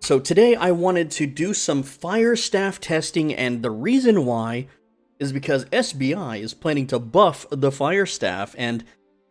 So today I wanted to do some fire staff testing, and the reason why is because SBI is planning to buff the fire staff, and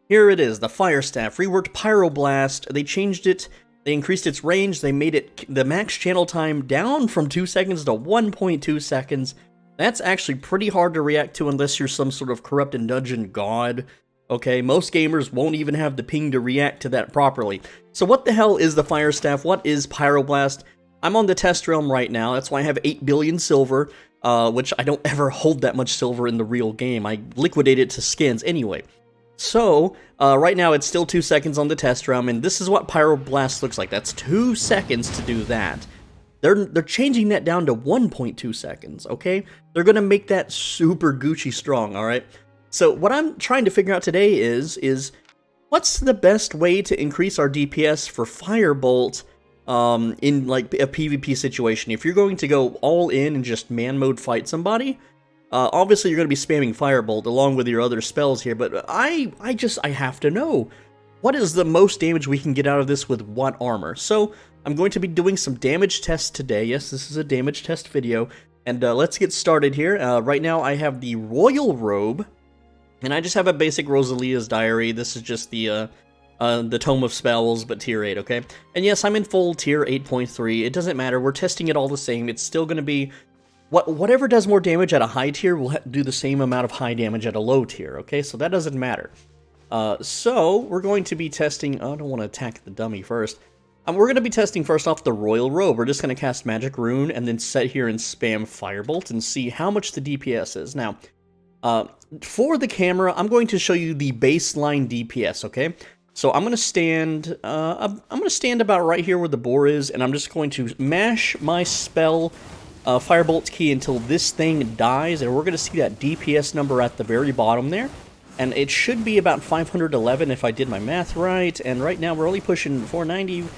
here it is, the fire staff, reworked Pyroblast. They changed it, they increased its range, they made it the max channel time down from 2 seconds to 1.2 seconds. That's actually pretty hard to react to unless you're some sort of corrupted dungeon god. Okay, most gamers won't even have the ping to react to that properly. So what the hell is the Fire Staff? What is Pyroblast? I'm on the test realm right now, that's why I have 8 billion silver, which I don't ever hold that much silver in the real game. I liquidate it to skins anyway. So, right now it's still 2 seconds on the test realm, and this is what Pyroblast looks like. That's 2 seconds to do that. They're changing that down to 1.2 seconds, okay? They're gonna make that super Gucci strong, alright? So what I'm trying to figure out today is what's the best way to increase our DPS for Firebolt in like a PvP situation? If you're going to go all in and just man mode fight somebody, obviously you're going to be spamming Firebolt along with your other spells here, but I have to know what is the most damage we can get out of this with what armor. So I'm going to be doing some damage tests today. Yes, this is a damage test video, and let's get started here. Right now I have the Royal Robe. And I just have a basic Rosalia's Diary. This is just the Tome of Spells, but tier 8, okay? And yes, I'm in full tier 8.3. It doesn't matter. We're testing it all the same. It's still going to be... Whatever does more damage at a high tier will do the same amount of high damage at a low tier, okay? So that doesn't matter. So, we're going to be testing... Oh, I don't want to attack the dummy first. We're going to be testing first off the Royal Robe. We're just going to cast Magic Rune and then sit here and spam Firebolt and see how much the DPS is. Now... for the camera, I'm going to show you the baseline DPS, okay? So I'm going to stand about right here where the boar is, and I'm just going to mash my spell Firebolt key until this thing dies, and we're going to see that DPS number at the very bottom there. And it should be about 511 if I did my math right, and right now we're only pushing 490,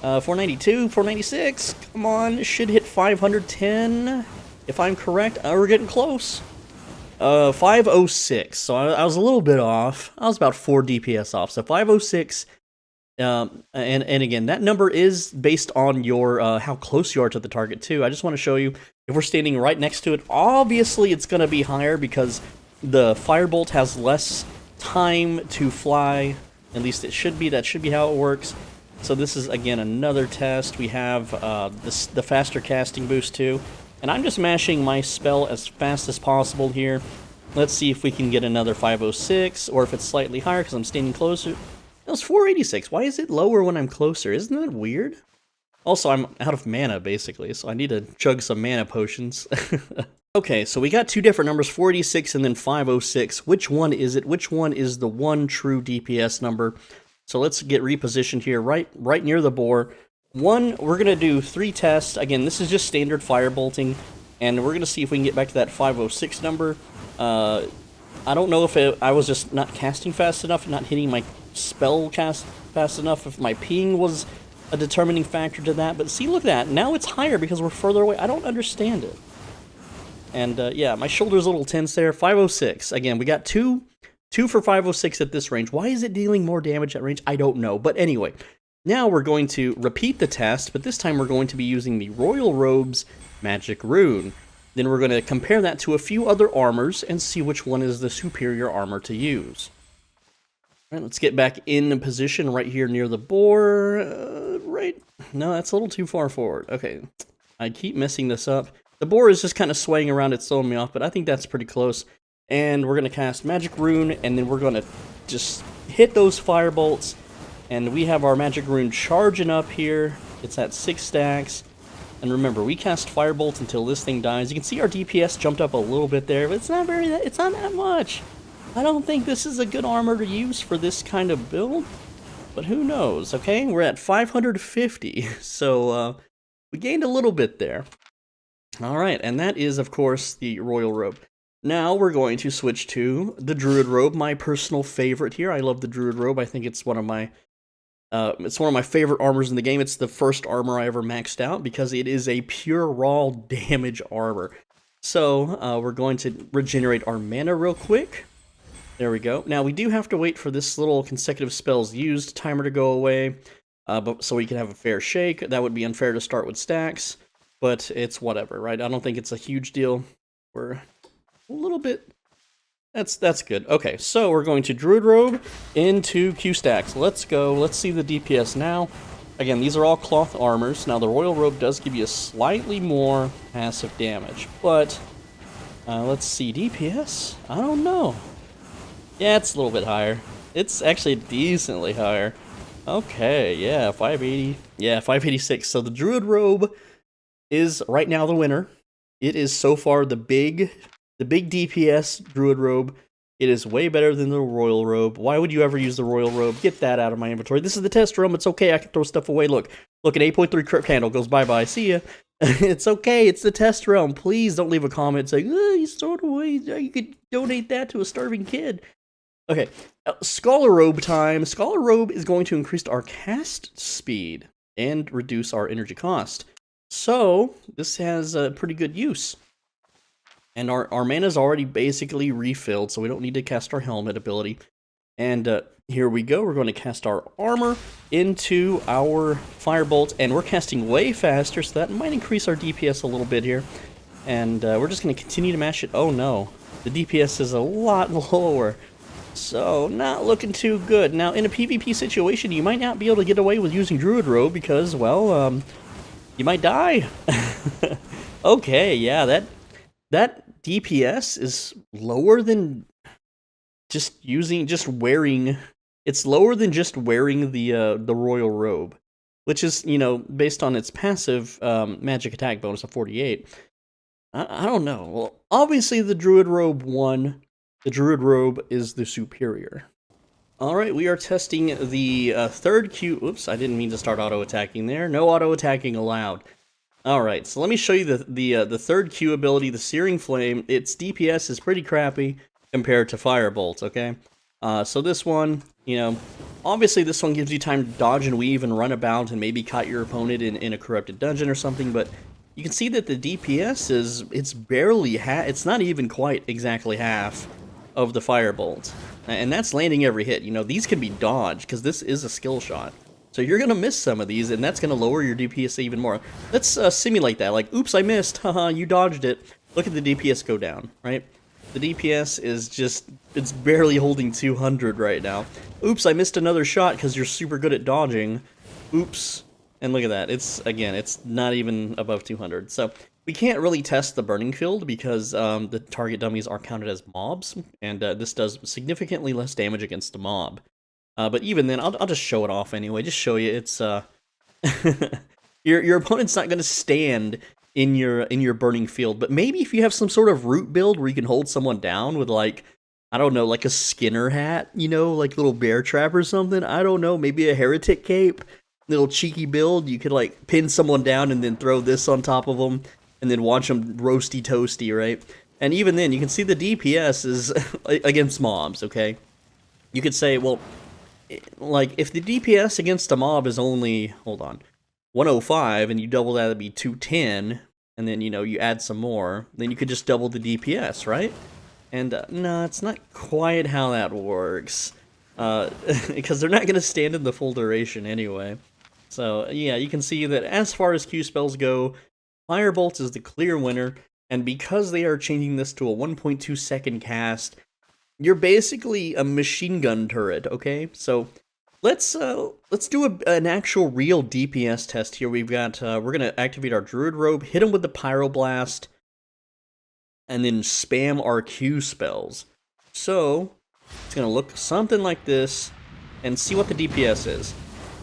492, 496, come on, it should hit 510 if I'm correct. We're getting close. 506, so I was a little bit off. I was about 4 DPS off, so 506, and again, that number is based on your, how close you are to the target, too. I just want to show you, if we're standing right next to it, obviously it's going to be higher because the Firebolt has less time to fly, at least it should be, that should be how it works. So this is, again, another test. We have, the faster casting boost, too. And I'm just mashing my spell as fast as possible here. Let's see if we can get another 506, or if it's slightly higher because I'm standing closer. It was 486. Why is it lower when I'm closer? Isn't that weird? Also, I'm out of mana, basically, so I need to chug some mana potions. Okay, so we got two different numbers, 486 and then 506. Which one is it? Which one is the one true DPS number? So let's get repositioned here, right near the boar. We're going to do 3 tests. Again, this is just standard firebolting, and we're going to see if we can get back to that 506 number. I don't know if I was just not casting fast enough, not hitting my spell cast fast enough, if my ping was a determining factor to that, but see, look at that. Now it's higher because we're further away. I don't understand it. And, yeah, my shoulder's a little tense there. 506. Again, we got two for 506 at this range. Why is it dealing more damage at range? I don't know, but anyway... Now we're going to repeat the test, but this time we're going to be using the Royal Robe's Magic Rune. Then we're going to compare that to a few other armors and see which one is the superior armor to use. All right, let's get back in position right here near the boar. No, that's a little too far forward. Okay, I keep messing this up. The boar is just kind of swaying around, it's throwing me off, but I think that's pretty close. And we're going to cast Magic Rune, and then we're going to just hit those firebolts. And we have our Magic Rune charging up here. It's at 6 stacks. And remember, we cast Firebolt until this thing dies. You can see our DPS jumped up a little bit there, but it's not that much. I don't think this is a good armor to use for this kind of build. But who knows, okay? We're at 550, so we gained a little bit there. Alright, and that is, of course, the Royal Robe. Now we're going to switch to the Druid Robe, my personal favorite here. I love the Druid Robe. I think it's one of my favorite armors in the game. It's the first armor I ever maxed out because it is a pure raw damage armor. So we're going to regenerate our mana real quick. There we go. Now we do have to wait for this little consecutive spells used timer to go away. but so we can have a fair shake. That would be unfair to start with stacks, but it's whatever, right? I don't think it's a huge deal. We're a little bit... That's good. Okay, so we're going to Druid Robe into Q stacks. Let's go. Let's see the DPS now. Again, these are all cloth armors. Now, the Royal Robe does give you a slightly more passive damage, but let's see. DPS? I don't know. Yeah, it's a little bit higher. It's actually decently higher. Okay, yeah, 580. Yeah, 586. So the Druid Robe is right now the winner. It is so far the big DPS Druid Robe. It is way better than the Royal Robe. Why would you ever use the Royal Robe? Get that out of my inventory. This is the test room. It's okay. I can throw stuff away. Look, an 8.3 crit candle goes bye-bye. See ya. It's okay. It's the test realm. Please don't leave a comment saying, oh, you throw it away. You could donate that to a starving kid. Okay, Scholar Robe time. Scholar Robe is going to increase our cast speed and reduce our energy cost. So, this has a pretty good use. And our mana is already basically refilled, so we don't need to cast our helmet ability. And here we go. We're going to cast our armor into our firebolt, and we're casting way faster, so that might increase our DPS a little bit here. And we're just going to continue to mash it. Oh no, the DPS is a lot lower. So, not looking too good. Now, in a PvP situation, you might not be able to get away with using Druid Robe because, well, you might die. Okay, yeah, that DPS is lower than just wearing. It's lower than just wearing the Royal Robe, which is, you know, based on its passive magic attack bonus of 48. I don't know. Well, obviously the Druid Robe won. The Druid Robe is the superior. Alright, we are testing the third Q... Oops, I didn't mean to start auto-attacking there. No auto-attacking allowed. Alright, so let me show you the third Q ability, the Searing Flame. Its DPS is pretty crappy compared to Firebolt, okay? So this one, you know, obviously this one gives you time to dodge and weave and run about and maybe cut your opponent in a corrupted dungeon or something, but you can see that the DPS it's barely it's not even quite exactly half of the Firebolt. And that's landing every hit. You know, these can be dodged, because this is a skill shot. So you're going to miss some of these, and that's going to lower your DPS even more. Let's simulate that. Like, oops, I missed. Haha, you dodged it. Look at the DPS go down, right? The DPS is just, it's barely holding 200 right now. Oops, I missed another shot because you're super good at dodging. Oops. And look at that. It's, again, it's not even above 200. So we can't really test the burning field because the target dummies are counted as mobs, and this does significantly less damage against a mob. But even then, I'll just show it off anyway. Just show you it's your opponent's not going to stand in your burning field. But maybe if you have some sort of root build where you can hold someone down with, like, I don't know, like a Skinner hat, you know, like little bear trap or something. I don't know, maybe a heretic cape, little cheeky build. You could like pin someone down and then throw this on top of them. And then watch them roasty toasty, right? And even then, you can see the DPS is against mobs, okay? You could say, well, like, if the DPS against a mob is only, hold on, 105, and you double that, it'd be 210, and then, you know, you add some more, then you could just double the DPS, right? And, no, it's not quite how that works. Because they're not going to stand in the full duration anyway. So, yeah, you can see that as far as Q spells go, Firebolt is the clear winner, and because they are changing this to a 1.2 second cast, you're basically a machine gun turret, okay? So let's do an actual real DPS test here. We've got we're gonna activate our Druid Robe, hit him with the Pyroblast, and then spam our Q spells. So it's gonna look something like this, and see what the DPS is.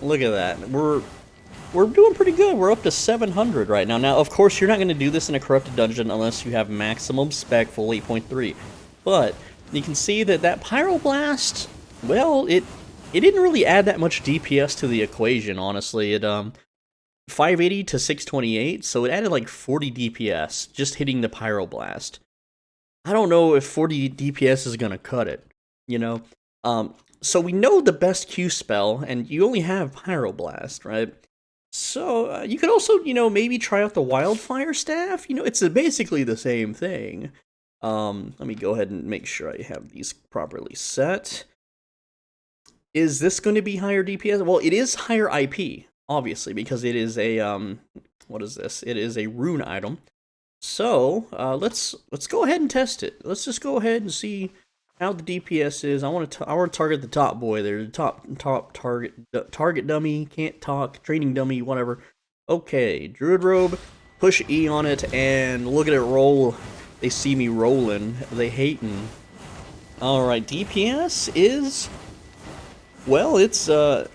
Look at that. We're doing pretty good. We're up to 700 right now. Now, of course, you're not going to do this in a corrupted dungeon unless you have maximum spec full 8.3. But you can see that Pyroblast, well, it didn't really add that much DPS to the equation, honestly. It 580 to 628, so it added like 40 DPS just hitting the Pyroblast. I don't know if 40 DPS is going to cut it, you know? So we know the best Q spell, and you only have Pyroblast, right? So, you could also, you know, maybe try out the Wildfire Staff. You know, it's basically the same thing. Let me go ahead and make sure I have these properly set. Is this going to be higher DPS? Well, it is higher IP, obviously, because it is a what is this? It is a rune item. So let's go ahead and test it. Let's just go ahead and see how the DPS is. I want to target the top boy there, the top target dummy. Can't talk, training dummy, whatever. Okay, Druid Robe. Push E on it and look at it roll. They see me rolling. They hating. All right, DPS is, well, it's a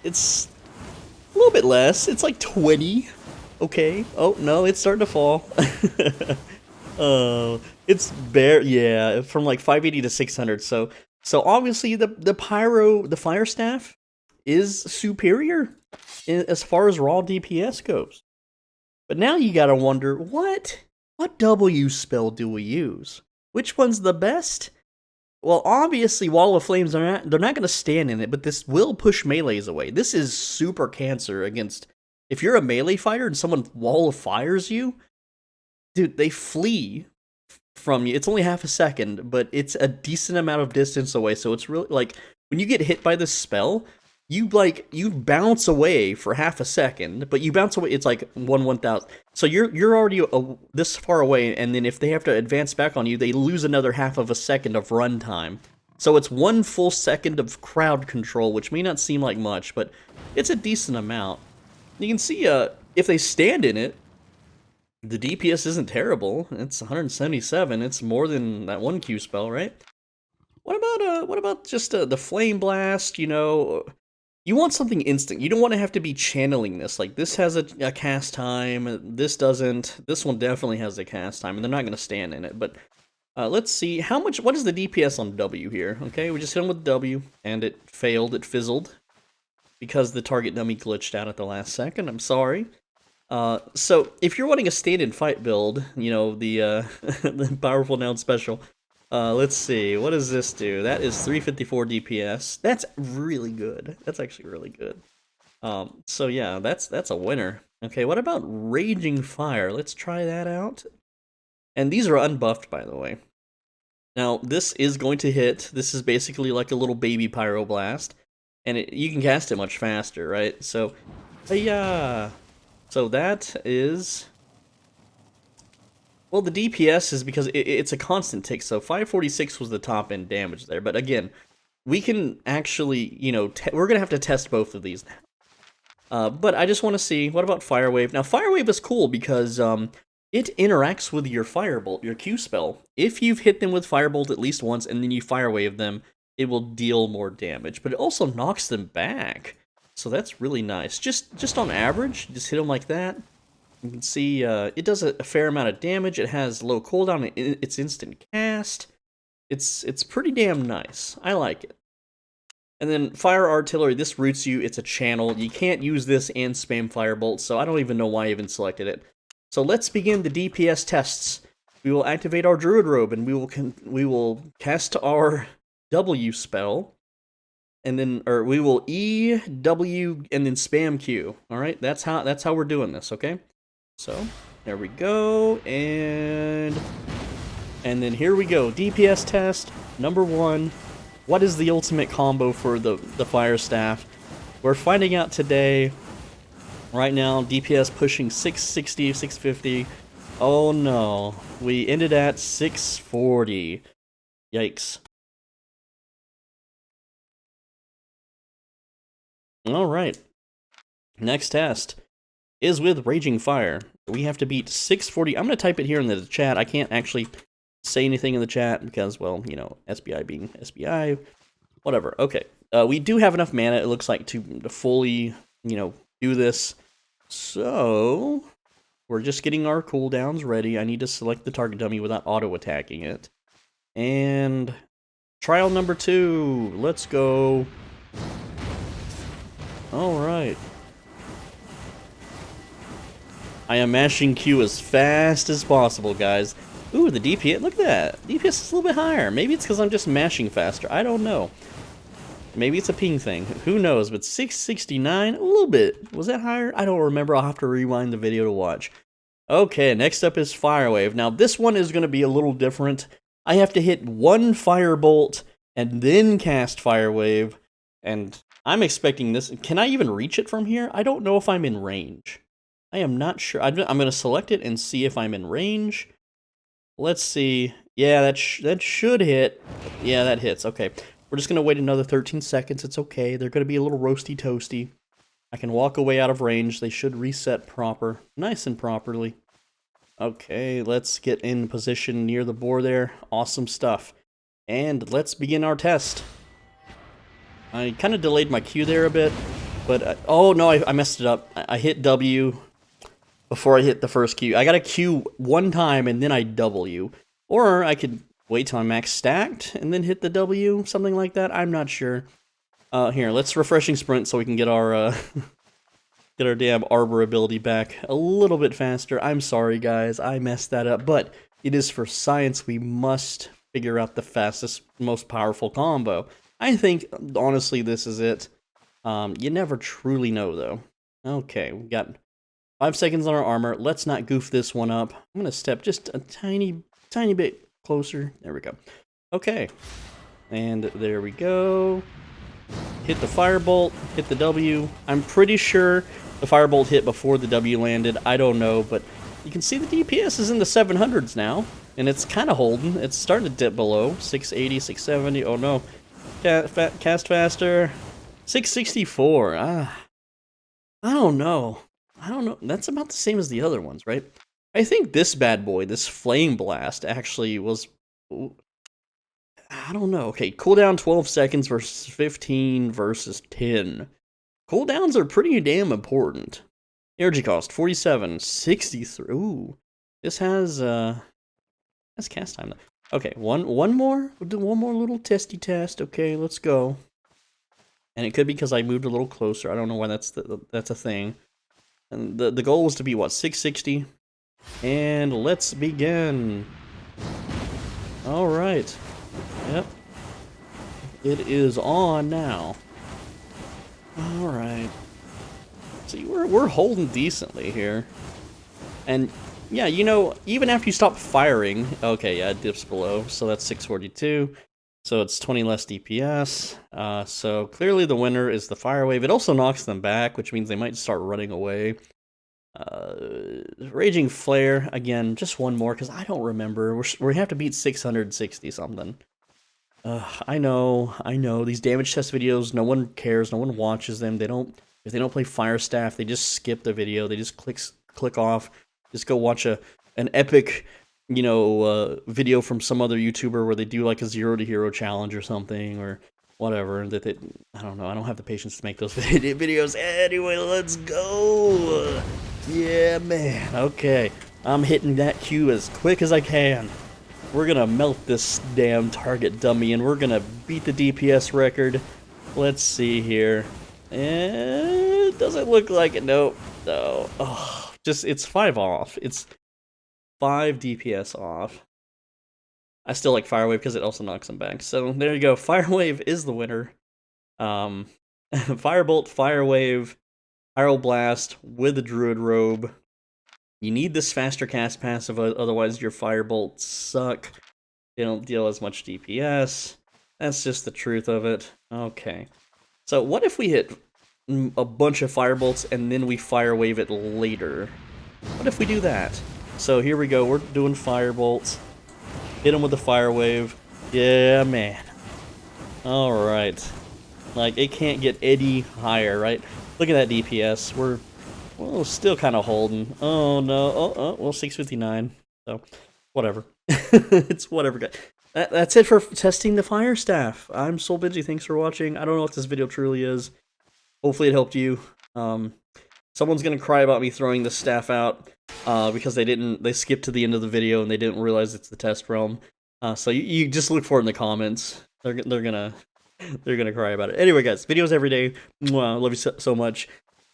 little bit less. It's like 20. Okay. Oh no, it's starting to fall. It's yeah, from like 580 to 600. So obviously the fire staff is superior as far as raw DPS goes. But now you gotta wonder, what W spell do we use? Which one's the best? Well, obviously, Wall of Flames they're not gonna stand in it, but this will push melees away. This is super cancer against, if you're a melee fighter and someone Wall of Fires you, dude, they flee from you. It's only half a second, but it's a decent amount of distance away, so it's really, like, when you get hit by this spell, you bounce away for half a second, but you bounce away, it's like 1/1000. So you're already this far away, and then if they have to advance back on you, they lose another half of a second of run time. So it's 1 full second of crowd control, which may not seem like much, but it's a decent amount. You can see if they stand in it, the DPS isn't terrible. It's 177. It's more than that 1 Q spell, right? What about just the Flame Blast, you know? You want something instant. You don't want to have to be channeling this. Like, this has a cast time, this doesn't. This one definitely has a cast time, and they're not going to stand in it. But let's see, what is the DPS on W here? Okay, we just hit him with W, and it failed, it fizzled, because the target dummy glitched out at the last second. I'm sorry. So, if you're wanting a stand-in fight build, you know, the, the powerful noun special, let's see, what does this do? That is 354 DPS. That's really good. That's actually really good. So yeah, that's a winner. Okay, what about Raging Fire? Let's try that out. And these are unbuffed, by the way. Now, this is going to hit. This is basically like a little baby Pyroblast. And you can cast it much faster, right? So, yeah. So that is... Well, the DPS is because it's a constant tick, so 546 was the top end damage there. But again, we can actually, you know, we're going to have to test both of these now. But I just want to see, what about Fire Wave? Now, Fire Wave is cool because it interacts with your Firebolt, your Q spell. If you've hit them with Firebolt at least once and then you Fire Wave them, it will deal more damage. But it also knocks them back, so that's really nice. Just on average, just hit them like that. You can see it does a fair amount of damage. It has low cooldown. It's instant cast. It's pretty damn nice. I like it. And then Fire Artillery, this roots you. It's a channel. You can't use this and spam Firebolt, so I don't even know why I even selected it. So let's begin the DPS tests. We will activate our Druid Robe, and we will cast our W spell, and then we will E, W, and then spam Q. All right, that's how we're doing this. Okay. So, there we go, and then here we go, DPS test, number 1. What is the ultimate combo for the Fire Staff? We're finding out today. Right now, DPS pushing 660, 650. Oh no, we ended at 640. Yikes. Alright, next test is with Raging Fire. We have to beat 640. I'm going to type it here in the chat. I can't actually say anything in the chat because, well, you know, SBI being SBI, whatever. Okay, we do have enough mana, it looks like, to fully, you know, do this. So, we're just getting our cooldowns ready. I need to select the target dummy without auto-attacking it. And trial number 2. Let's go. Alright. I am mashing Q as fast as possible, guys. Ooh, the DPS, look at that. DPS is a little bit higher. Maybe it's because I'm just mashing faster. I don't know. Maybe it's a ping thing. Who knows? But 669, a little bit. Was that higher? I don't remember. I'll have to rewind the video to watch. Okay, next up is Fire Wave. Now, this one is going to be a little different. I have to hit 1 Firebolt and then cast Fire Wave. And I'm expecting this. Can I even reach it from here? I don't know if I'm in range. I am not sure. I'm going to select it and see if I'm in range. Let's see. Yeah, that should hit. Yeah, that hits. Okay. We're just going to wait another 13 seconds. It's okay. They're going to be a little roasty toasty. I can walk away out of range. They should reset proper. Nice and properly. Okay, let's get in position near the boar there. Awesome stuff. And let's begin our test. I kind of delayed my cue there a bit, but oh no, I messed it up. I hit W before I hit the first Q. I got a Q one time and then I W. Or I could wait till I'm max stacked and then hit the W, something like that. I'm not sure. Here, let's refreshing sprint so we can get our get our damn arbor ability back a little bit faster. I'm sorry guys, I messed that up, but it is for science. We must figure out the fastest, most powerful combo. I think, honestly, this is it. You never truly know, though. Okay, we got 5 seconds on our armor. Let's not goof this one up. I'm going to step just a tiny bit closer. There we go. Okay. And there we go. Hit the firebolt, hit the W. I'm pretty sure the firebolt hit before the W landed. I don't know, but you can see the DPS is in the 700s now. And it's kind of holding. It's starting to dip below. 680, 670. Oh no. Cast faster. 664. I don't know. That's about the same as the other ones, right? I think this bad boy, this Flame Blast, actually was... I don't know. Okay, cooldown 12 seconds versus 15 versus 10. Cooldowns are pretty damn important. Energy cost 47, 63. Ooh, this has cast time though. Okay, one more. We'll do one more little testy test. Okay, let's go. And it could be because I moved a little closer. I don't know why that's a thing. And the goal was to be what, 660. And let's begin. All right. Yep. It is on now. All right. See, we're holding decently here. And yeah, you know, even after you stop firing, okay, yeah, it dips below. So that's 642. So it's 20 less DPS. So clearly the winner is the fire wave. It also knocks them back, which means they might start running away. Raging Flare, again, just one more, because I don't remember. We have to beat 660 something. I know, these damage test videos, no one cares, no one watches them. If they don't play Fire Staff, they just skip the video, they just click off, just go watch an epic, you know, video from some other YouTuber where they do like a 0 to hero challenge or something, or whatever, I don't know, I don't have the patience to make those videos. Anyway, let's go! Yeah, man, okay. I'm hitting that Q as quick as I can. We're gonna melt this damn target dummy, and we're gonna beat the DPS record. Let's see here. It doesn't look like it. Nope. No. Oh, it's 5 off. It's 5 DPS off. I still like Firewave because it also knocks them back. So there you go. Firewave is the winner. Firebolt, Firewave, Pyroblast with the Druid Robe. You need this faster cast passive, otherwise your Firebolts suck. They don't deal as much DPS. That's just the truth of it. Okay. So what if we hit a bunch of Firebolts and then we Firewave it later? What if we do that? So here we go, we're doing Firebolts. Hit them with the Firewave. Yeah, man. Alright. Like, it can't get any higher, right? Look at that DPS. We're still kind of holding. Oh, no. Well, 659. So, whatever. It's whatever, guys. That's it for testing the Fire Staff. I'm Soul Benji. Thanks for watching. I don't know what this video truly is. Hopefully it helped you. Someone's gonna cry about me throwing the staff out because they skipped to the end of the video and they didn't realize it's the test realm. So you just look for it in the comments. They're gonna cry about it. Anyway, guys, videos every day. Mwah, love you so much.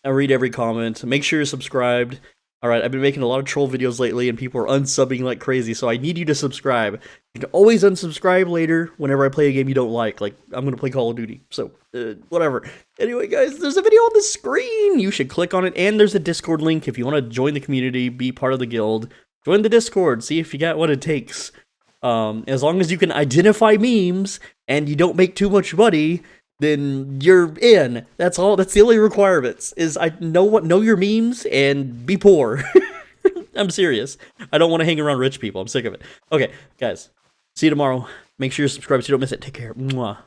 I read every comment. Make sure you're subscribed. Alright, I've been making a lot of troll videos lately and people are unsubbing like crazy, so I need you to subscribe. You can always unsubscribe later whenever I play a game you don't like I'm gonna play Call of Duty, so, whatever. Anyway, guys, there's a video on the screen! You should click on it, and there's a Discord link if you want to join the community, be part of the guild. Join the Discord, see if you got what it takes. As long as you can identify memes, and you don't make too much money, then you're in. That's all. That's the only requirements. Is I know your memes and be poor. I'm serious. I don't want to hang around rich people. I'm sick of it. Okay, guys. See you tomorrow. Make sure you subscribe so you don't miss it. Take care. Mwah.